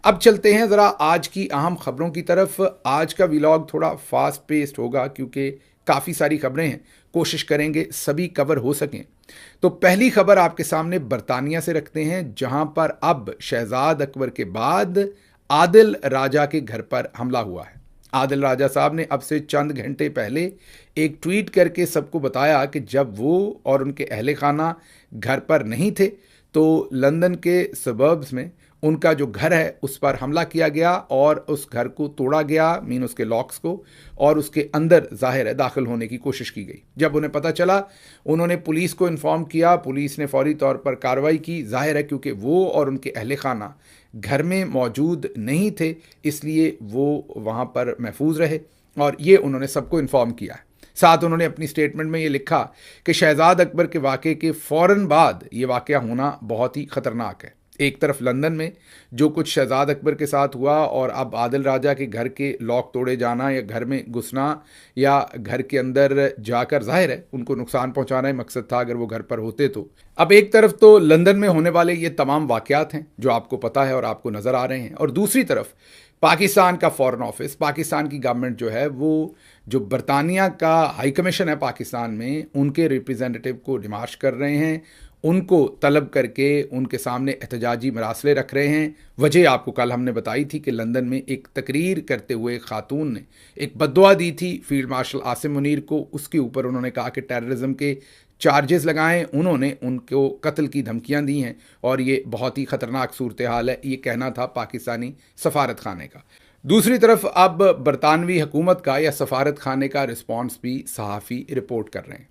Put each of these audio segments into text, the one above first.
अब चलते हैं ज़रा आज की अहम खबरों की तरफ। आज का व्लॉग थोड़ा फास्ट पेस्ड होगा क्योंकि काफ़ी सारी खबरें हैं, कोशिश करेंगे सभी कवर हो सकें। तो पहली खबर आपके सामने बरतानिया से रखते हैं, जहां पर अब शहजाद अकबर के बाद आदिल राजा के घर पर हमला हुआ है। आदिल राजा साहब ने अब से चंद घंटे पहले एक ट्वीट करके सबको बताया कि जब वो और उनके अहले खाना घर पर नहीं थे तो लंदन के सबर्ब्स में उनका जो घर है उस पर हमला किया गया और उस घर को तोड़ा गया, मीन उसके लॉक्स को, और उसके अंदर जाहिर है दाखिल होने की कोशिश की गई। जब उन्हें पता चला उन्होंने पुलिस को इन्फॉर्म किया, पुलिस ने फौरी तौर पर कार्रवाई की। जाहिर है क्योंकि वो और उनके अहले खाना घर में मौजूद नहीं थे इसलिए वो वहाँ पर महफूज रहे और ये उन्होंने सबको इन्फॉर्म किया है। साथ उन्होंने अपनी स्टेटमेंट में ये लिखा कि शहजाद अकबर के वाक़े के फ़ौरन बाद ये वाक़या होना बहुत ही ख़तरनाक है। एक तरफ लंदन में जो कुछ शहजाद अकबर के साथ हुआ और अब आदिल राजा के घर के लॉक तोड़े जाना या घर में घुसना या घर के अंदर जाकर जाहिर है उनको नुकसान पहुंचाना ही मकसद था अगर वो घर पर होते तो। अब एक तरफ तो लंदन में होने वाले ये तमाम वाक़यात हैं जो आपको पता है और आपको नज़र आ रहे हैं, और दूसरी तरफ पाकिस्तान का फ़ॉरेन ऑफिस, पाकिस्तान की गवर्नमेंट जो है वो जो बरतानिया का हाई कमीशन है पाकिस्तान में, उनके रिप्रेजेंटेटिव को डिमार्श कर रहे हैं, उनको तलब करके उनके सामने एहतजाजी मरासले रख रहे हैं। वजह आपको कल हमने बताई थी कि लंदन में एक तकरीर करते हुए खातून ने एक बद्दुआ दी थी फील्ड मार्शल आसिम मुनीर को। उसके ऊपर उन्होंने कहा कि टेररिज्म के चार्जेस लगाएं, उन्होंने उनको कत्ल की धमकियां दी हैं और ये बहुत ही ख़तरनाक सूरत हाल है, ये कहना था पाकिस्तानी सफारत खाने का। दूसरी तरफ अब बरतानवी हुकूमत का या सफारत खाने का रिस्पॉन्स भी सहाफ़ी रिपोर्ट कर रहे हैं।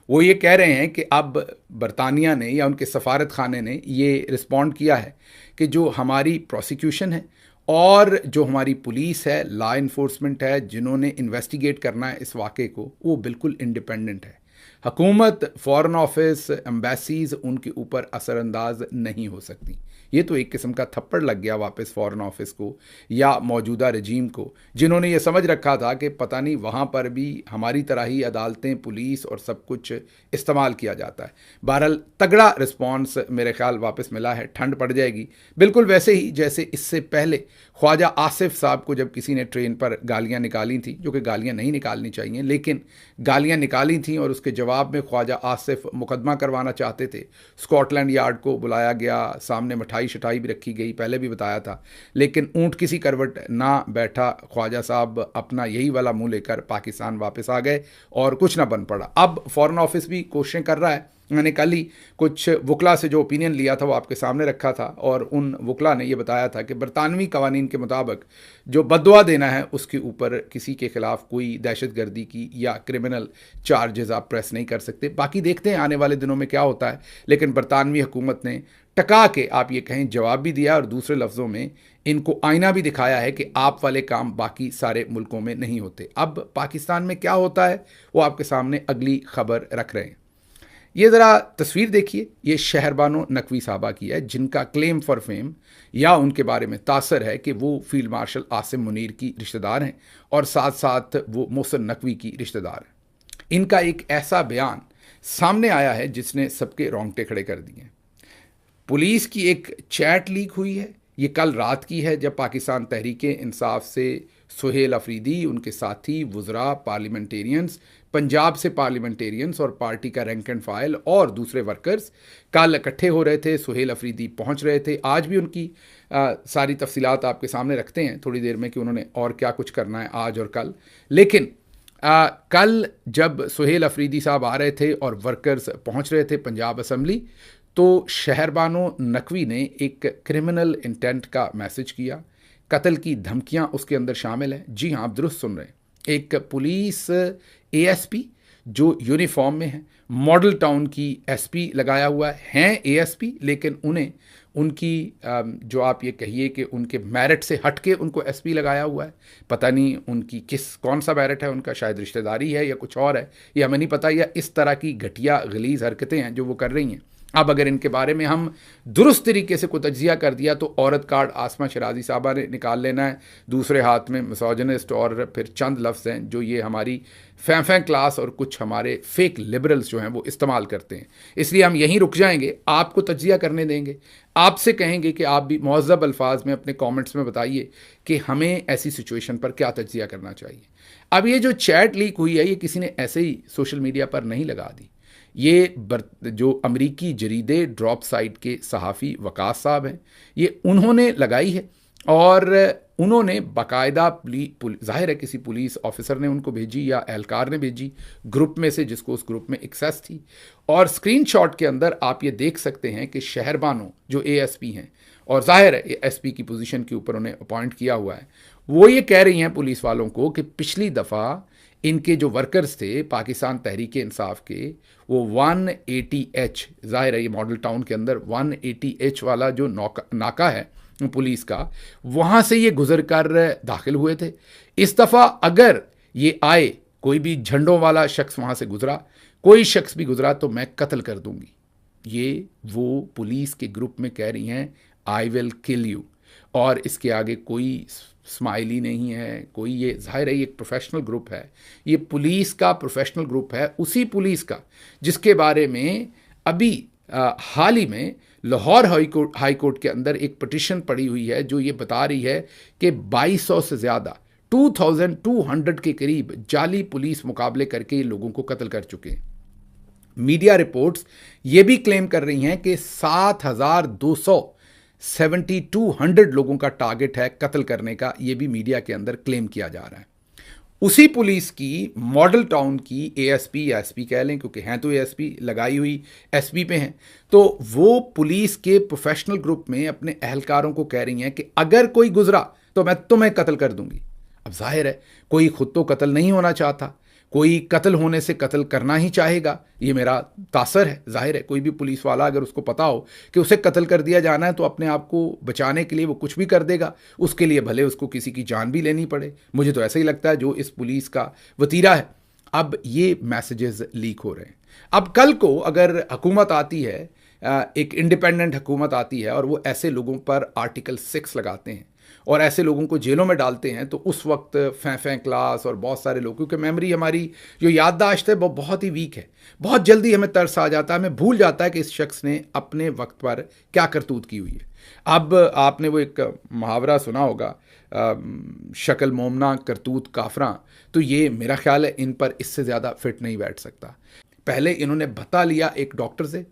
वो ये कह रहे हैं कि अब बरतानिया ने या उनके सफारत खाने ने ये रिस्पॉन्ड किया है कि जो हमारी प्रोसिक्यूशन है और जो हमारी पुलिस है, लॉ इन्फोर्समेंट है, जिन्होंने इन्वेस्टिगेट करना है इस वाक़े को, वो बिल्कुल इंडिपेंडेंट है। हुकूमत, फॉरेन ऑफिस, एम्बेसीज उनके ऊपर असरअंदाज नहीं हो सकती। ये तो एक किस्म का थप्पड़ लग गया वापस फॉरेन ऑफिस को या मौजूदा रजीम को, जिन्होंने ये समझ रखा था कि पता नहीं वहाँ पर भी हमारी तरह ही अदालतें, पुलिस और सब कुछ इस्तेमाल किया जाता है। बहरहाल तगड़ा रिस्पॉन्स मेरे ख्याल वापस मिला है। ठंड पड़ जाएगी बिल्कुल वैसे ही जैसे इससे पहले ख्वाजा आसिफ साहब को जब किसी ने ट्रेन पर गालियाँ निकाली थी, जो कि गालियाँ नहीं निकालनी चाहिए लेकिन गालियाँ निकाली थी, और उसके जवाब में ख्वाजा आसिफ मुकदमा करवाना चाहते थे। स्कॉटलैंड यार्ड को बुलाया गया, सामने मिठाई शठाई भी रखी गई, पहले भी बताया था, लेकिन ऊँट किसी करवट ना बैठा। ख्वाजा साहब अपना यही वाला मुंह लेकर पाकिस्तान वापस आ गए और कुछ ना बन पड़ा। अब फॉरेन ऑफिस भी कोशिशें कर रहा है। मैंने कल ही कुछ वकला से जो ओपिनियन लिया था वो आपके सामने रखा था और उन वकला ने ये बताया था कि बरतानवी कवानीन के मुताबिक जो बददुआ देना है उसके ऊपर किसी के खिलाफ कोई दहशतगर्दी की या क्रिमिनल चार्जेस आप प्रेस नहीं कर सकते। बाकी देखते हैं आने वाले दिनों में क्या होता है, लेकिन बरतानवी हुकूमत ने टका के आप ये कहें जवाब भी दिया और दूसरे लफ्ज़ों में इनको आईना भी दिखाया है कि आप वाले काम बाकी सारे मुल्कों में नहीं होते। अब पाकिस्तान में क्या होता है वो आपके सामने अगली खबर रख रहे हैं। ये ज़रा तस्वीर देखिए, ये शहरबानो नकवी साहबा की है, जिनका क्लेम फॉर फेम या उनके बारे में तासर है कि वो फील्ड मार्शल आसिम मुनीर की रिश्तेदार हैं और साथ साथ वो मोहसिन नकवी की रिश्तेदार हैं। इनका एक ऐसा बयान सामने आया है जिसने सबके रोंगटे खड़े कर दिए हैं। पुलिस की एक चैट लीक हुई है, ये कल रात की है जब पाकिस्तान तहरीक इंसाफ से सुहेल अफरीदी, उनके साथी वुज़रा, पार्लियामेंटेरियंस, पंजाब से पार्लियामेंटेरियंस और पार्टी का रैंक एंड फाइल और दूसरे वर्कर्स कल इकट्ठे हो रहे थे। सुहेल अफरीदी पहुंच रहे थे। आज भी उनकी सारी तफसीलात आपके सामने रखते हैं थोड़ी देर में कि उन्होंने और क्या कुछ करना है आज और कल। लेकिन कल जब सुहेल अफरीदी साहब आ रहे थे और वर्कर्स पहुंच रहे थे पंजाब असम्बली, तो शहरबानो नकवी ने एक क्रिमिनल इंटेंट का मैसेज किया। कत्ल की धमकियां उसके अंदर शामिल हैं। जी हाँ, आप दुरुस्त सुन रहे हैं। एक पुलिस एएसपी जो यूनिफॉर्म में है, मॉडल टाउन की एसपी लगाया हुआ है एएसपी, लेकिन उन्हें उनकी जो आप ये कहिए कि उनके मेरिट से हट के उनको एसपी लगाया हुआ है। पता नहीं उनकी कौन सा मेरिट है उनका, शायद रिश्तेदारी है या कुछ और है, ये हमें नहीं पता, या इस तरह की घटिया गलीज़ हरकतें हैं जो वो कर रही हैं। अब अगर इनके बारे में हम दुरुस्त तरीके से कोई तज्जिया कर दिया तो औरत कार्ड आसमा शराजी साहबा ने निकाल लेना है, दूसरे हाथ में मिसोजिनिस्ट, और फिर चंद लफ्ज़ हैं जो ये हमारी फैं क्लास और कुछ हमारे फेक लिबरल्स जो हैं वो इस्तेमाल करते हैं। इसलिए हम यहीं रुक जाएंगे, आपको तज्जिया करने देंगे, आपसे कहेंगे कि आप भी मुहज़्ज़ब अल्फाज में अपने कमेंट्स में बताइए कि हमें ऐसी सिचुएशन पर क्या तज्जिया करना चाहिए। अब ये जो चैट लीक हुई है ये किसी ने ऐसे ही सोशल मीडिया पर नहीं लगा दी, ये जो अमरीकी जरीदे ड्रॉप साइट के सहाफ़ी वकास साहब हैं, ये उन्होंने लगाई है और उन्होंने बाकायदा ज़ाहिर है किसी पुलिस ऑफिसर ने उनको भेजी या एहलकार ने भेजी ग्रुप में से, जिसको उस ग्रुप में एक्सेस थी। और स्क्रीनशॉट के अंदर आप ये देख सकते हैं कि शहरबानो जो एएसपी हैं, और ज़ाहिर है एएसपी की पोजीशन के ऊपर उन्हें अपॉइंट किया हुआ है, वो ये कह रही हैं पुलिस वालों को कि पिछली दफ़ा इनके जो वर्कर्स थे पाकिस्तान तहरीक इंसाफ के, वो 180H, ज़ाहिर है ये मॉडल टाउन के अंदर 180H वाला जो नाका है पुलिस का, वहाँ से ये गुजर कर दाखिल हुए थे। इस दफ़ा अगर ये आए, कोई भी झंडों वाला शख्स वहाँ से गुजरा, कोई शख्स भी गुजरा, तो मैं कत्ल कर दूंगी। ये वो पुलिस के ग्रुप में कह रही हैं आई विल किल यू, और इसके आगे कोई स्माइली नहीं है कोई। ये ज़ाहिर है ये एक प्रोफेशनल ग्रुप है, ये पुलिस का प्रोफेशनल ग्रुप है, उसी पुलिस का जिसके बारे में अभी हाल ही में लाहौर हाई कोर्ट के अंदर एक पिटीशन पड़ी हुई है जो ये बता रही है कि 2200 से ज़्यादा 2200 के करीब जाली पुलिस मुकाबले करके ये लोगों को कत्ल कर चुके हैं। मीडिया रिपोर्ट्स ये भी क्लेम कर रही हैं कि 7200 लोगों का टारगेट है कत्ल करने का, ये भी मीडिया के अंदर क्लेम किया जा रहा है। उसी पुलिस की मॉडल टाउन की एएसपी या एसपी कह लें, क्योंकि हैं तो एएसपी लगाई हुई एसपी पे हैं, तो वो पुलिस के प्रोफेशनल ग्रुप में अपने एहलकारों को कह रही हैं कि अगर कोई गुजरा तो मैं तुम्हें कत्ल कर दूंगी। अब जाहिर है कोई खुद तो कत्ल नहीं होना चाहता, कोई कत्ल होने से कत्ल करना ही चाहेगा, ये मेरा तासर है। जाहिर है कोई भी पुलिस वाला अगर उसको पता हो कि उसे कत्ल कर दिया जाना है तो अपने आप को बचाने के लिए वो कुछ भी कर देगा, उसके लिए भले उसको किसी की जान भी लेनी पड़े। मुझे तो ऐसा ही लगता है जो इस पुलिस का वतीरा है। अब ये मैसेजेस लीक हो रहे हैं। अब कल को अगर हुकूमत आती है, एक इंडिपेंडेंट हुकूमत आती है और वो ऐसे लोगों पर आर्टिकल 6 लगाते हैं और ऐसे लोगों को जेलों में डालते हैं, तो उस वक्त फैं क्लास और बहुत सारे लोग, क्योंकि मेमोरी हमारी जो याददाश्त है वो बहुत ही वीक है, बहुत जल्दी हमें तरस आ जाता है, हमें भूल जाता है कि इस शख्स ने अपने वक्त पर क्या करतूत की हुई है। अब आपने वो एक मुहावरा सुना होगा, शक्ल मोमना करतूत काफरा, तो ये मेरा ख्याल है इन पर इससे ज़्यादा फिट नहीं बैठ सकता। पहले इन्होंने भत्ता लिया एक डॉक्टर से,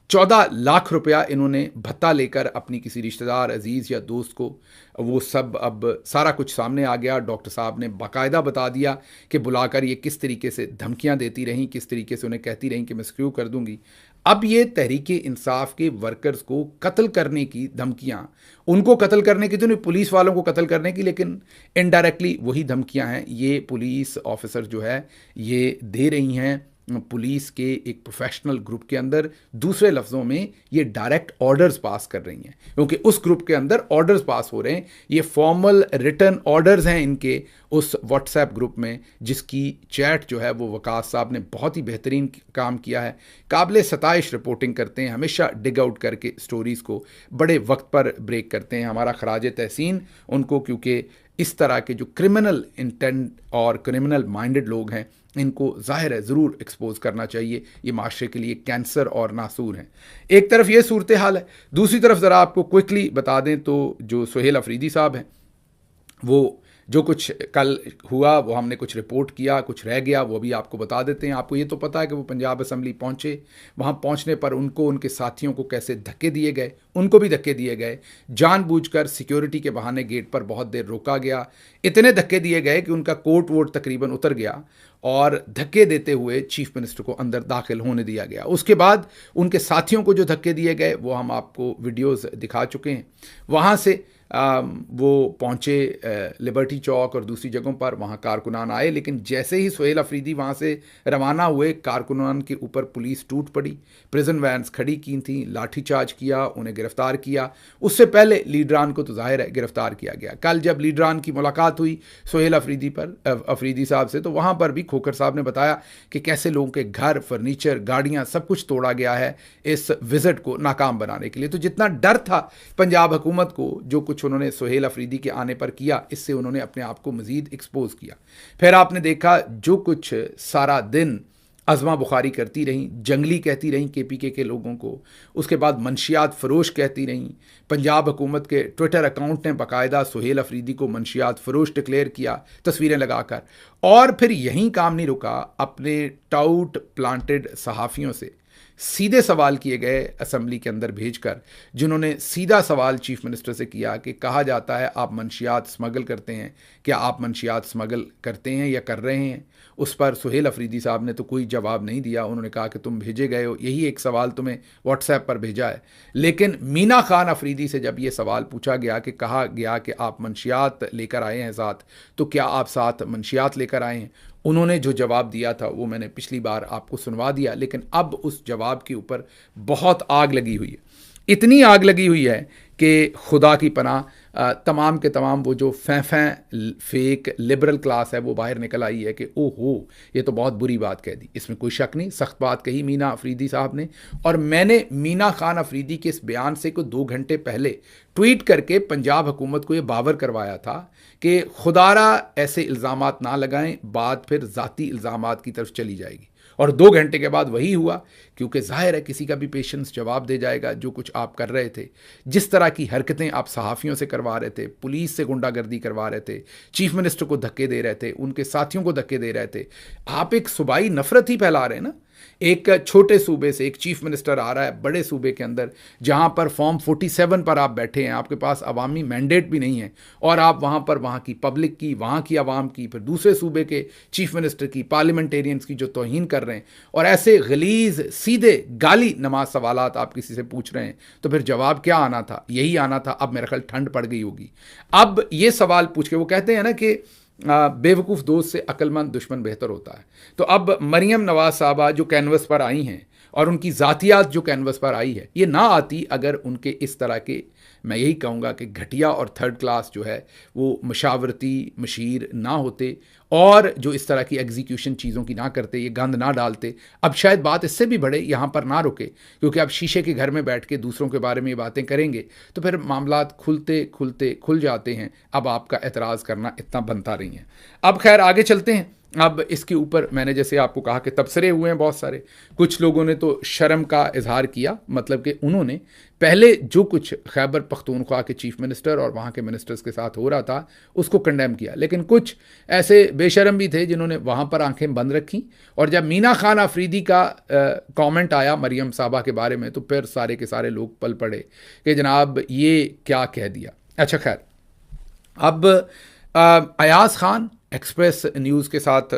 14 लाख रुपया इन्होंने भत्ता लेकर अपनी किसी रिश्तेदार, अजीज़ या दोस्त को, वो सब अब सारा कुछ सामने आ गया। डॉक्टर साहब ने बाकायदा बता दिया कि बुलाकर ये किस तरीके से धमकियां देती रहीं, किस तरीके से उन्हें कहती रहीं कि मैं स्क्रू कर दूंगी। अब ये तहरीके इंसाफ के वर्कर्स को कत्ल करने की धमकियां, उनको कत्ल करने की तो नहीं, पुलिस वालों को कत्ल करने की, लेकिन इनडायरेक्टली वही धमकियां हैं ये पुलिस ऑफिसर जो है ये दे रही हैं पुलिस के एक प्रोफेशनल ग्रुप के अंदर। दूसरे लफ्ज़ों में ये डायरेक्ट ऑर्डर्स पास कर रही हैं, क्योंकि उस ग्रुप के अंदर ऑर्डर्स पास हो रहे हैं, ये फॉर्मल रिटन ऑर्डर्स हैं इनके उस व्हाट्सएप ग्रुप में, जिसकी चैट जो है वो वकास साहब ने बहुत ही बेहतरीन काम किया है। काबिल सताइश रिपोर्टिंग करते हैं, हमेशा डिग आउट करके स्टोरीज़ को बड़े वक्त पर ब्रेक करते हैं। हमारा खराज तहसीन उनको, क्योंकि इस तरह के जो क्रिमिनल इंटेंट और क्रिमिनल माइंडेड लोग हैं इनको ज़ाहिर है ज़रूर एक्सपोज करना चाहिए, ये माशरे के लिए कैंसर और नासूर हैं। एक तरफ ये सूरत हाल है, दूसरी तरफ ज़रा आपको क्विकली बता दें तो जो सुहेल अफरीदी साहब हैं, वो जो कुछ कल हुआ वो हमने कुछ रिपोर्ट किया, कुछ रह गया वो भी आपको बता देते हैं। आपको ये तो पता है कि वो पंजाब असम्बली पहुँचे, वहाँ पहुँचने पर उनको उनके साथियों को कैसे धक्के दिए गए, उनको भी धक्के दिए गए, जानबूझकर सिक्योरिटी के बहाने गेट पर बहुत देर रोका गया, इतने धक्के दिए गए कि उनका कोट वोट तकरीबन उतर गया और धक्के देते हुए चीफ मिनिस्टर को अंदर दाखिल होने दिया गया। उसके बाद उनके साथियों को जो धक्के दिए गए वो हम आपको वीडियोज़ दिखा चुके हैं। वहाँ से वो पहुँचे लिबर्टी चौक और दूसरी जगहों पर, वहाँ कारकुनान आए, लेकिन जैसे ही सुहेल अफरीदी वहाँ से रवाना हुए, कारकुनान के ऊपर पुलिस टूट पड़ी, प्रिजन वैन्स खड़ी की थी, लाठीचार्ज किया, उन्हें गिरफ्तार किया। उससे पहले लीडरान को तो जाहिर है गिरफ्तार किया गया। कल जब लीडरान की मुलाकात हुई सुहेल अफरीदी साहब से, तो वहाँ पर भी खोखर साहब ने बताया कि कैसे लोगों के घर, फर्नीचर, गाड़ियाँ, सब कुछ तोड़ा गया है इस विजिट को नाकाम बनाने के लिए। तो जितना डर था पंजाब हुकूमत को, जो कुछ उन्होंने सुहेल अफरीदी के आने पर किया, इससे उन्होंने अपने आप को मजीद एक्सपोज किया। फिर आपने देखा जो कुछ सारा दिन अज़मा बुखारी करती रहीं, जंगली कहती रहीं केपीके के लोगों को, उसके बाद मंशियात फ़रोश कहती रहीं। पंजाब हुकूमत के ट्विटर अकाउंट ने बाकायदा सुहेल अफरीदी को मंशियात फ़रोश डिक्लेयर किया, तस्वीरें लगाकर। और फिर यहीं काम नहीं रुका, अपने टाउट प्लांटेड सहाफ़ियों से सीधे सवाल किए गए असम्बली के अंदर भेजकर, जिन्होंने सीधा सवाल चीफ मिनिस्टर से किया कि कहा जाता है आप मंशियात स्मगल करते हैं, क्या आप मंशियात स्मगल करते हैं या कर रहे हैं? उस पर सुहेल अफरीदी साहब ने तो कोई जवाब नहीं दिया। उन्होंने कहा कि तुम भेजे गए हो, यही एक सवाल तुम्हें व्हाट्सएप पर भेजा है। लेकिन मीना खान अफरीदी से जब ये सवाल पूछा गया कि कहा गया कि आप मंशियात लेकर आए हैं साथ, तो क्या आप साथ मंशियात लेकर आए हैं, उन्होंने जो जवाब दिया था वो मैंने पिछली बार आपको सुनवा दिया। लेकिन अब उस जवाब के ऊपर बहुत आग लगी हुई है, इतनी आग लगी हुई है कि खुदा की पनाह तमाम के तमाम वो जो फेक लिबरल क्लास है वो बाहर निकल आई है कि ओहो ये तो बहुत बुरी बात कह दी। इसमें कोई शक नहीं, सख्त बात कही मीना अफरीदी साहब ने। और मैंने मीना खान अफरीदी के इस बयान से को 2 घंटे पहले ट्वीट करके पंजाब हुकूमत को ये बावर करवाया था कि खुदारा ऐसे इल्ज़ामात ना लगाएं, बात फिर ज़ाती इल्ज़ामात की तरफ चली जाएगी। और 2 घंटे के बाद वही हुआ, क्योंकि जाहिर है किसी का भी पेशेंस जवाब दे जाएगा। जो कुछ आप कर रहे थे, जिस तरह की हरकतें आप सहाफ़ियों से करवा रहे थे, पुलिस से गुंडागर्दी करवा रहे थे, चीफ मिनिस्टर को धक्के दे रहे थे, उनके साथियों को धक्के दे रहे थे, आप एक सूबाई नफरत ही फैला रहे हैं ना। एक छोटे सूबे से एक चीफ मिनिस्टर आ रहा है बड़े सूबे के अंदर, जहां पर फॉर्म 47 पर आप बैठे हैं, आपके पास अवामी मैंडेट भी नहीं है, और आप वहां पर वहां की पब्लिक की, वहां की आवाम की, फिर दूसरे सूबे के चीफ मिनिस्टर की, पार्लियामेंटेरियंस की जो तौहीन कर रहे हैं, और ऐसे गलीज सीधे गाली नमाज सवालात आप किसी से पूछ रहे हैं, तो फिर जवाब क्या आना था? यही आना था। अब मेरा ख्याल ठंड पड़ गई होगी। अब ये सवाल पूछ के, वो कहते हैं ना कि बेवकूफ़ दोस्त से अक्लमंद दुश्मन बेहतर होता है। तो अब मरियम नवाज साहबा जो कैनवस पर आई हैं, और उनकी ज़ातियात जो कैनवस पर आई है, ये ना आती अगर उनके इस तरह के, मैं यही कहूँगा कि घटिया और थर्ड क्लास जो है वो मशावरती मशीर ना होते, और जो इस तरह की एग्जीक्यूशन चीज़ों की ना करते, ये गंद ना डालते। अब शायद बात इससे भी बढ़े, यहाँ पर ना रुके, क्योंकि अब शीशे के घर में बैठ के दूसरों के बारे में ये बातें करेंगे तो फिर मामलात खुल जाते हैं। अब आपका एतराज़ करना इतना बनता नहीं है। अब खैर आगे चलते हैं। अब इसके ऊपर मैंने जैसे आपको कहा कि तबसरे हुए हैं बहुत सारे। कुछ लोगों ने तो शर्म का इजहार किया, मतलब कि उन्होंने पहले जो कुछ खैबर पख्तूनख्वा के चीफ मिनिस्टर और वहाँ के मिनिस्टर्स के साथ हो रहा था उसको कंडेम किया, लेकिन कुछ ऐसे बेशरम भी थे जिन्होंने वहाँ पर आंखें बंद रखी। और जब मीना खान अफरीदी का कमेंट आया मरियम साहबा के बारे में, तो फिर सारे के सारे लोग पल पड़े कि जनाब ये क्या कह दिया। अच्छा खैर, अब अयाज खान एक्सप्रेस न्यूज़ के साथ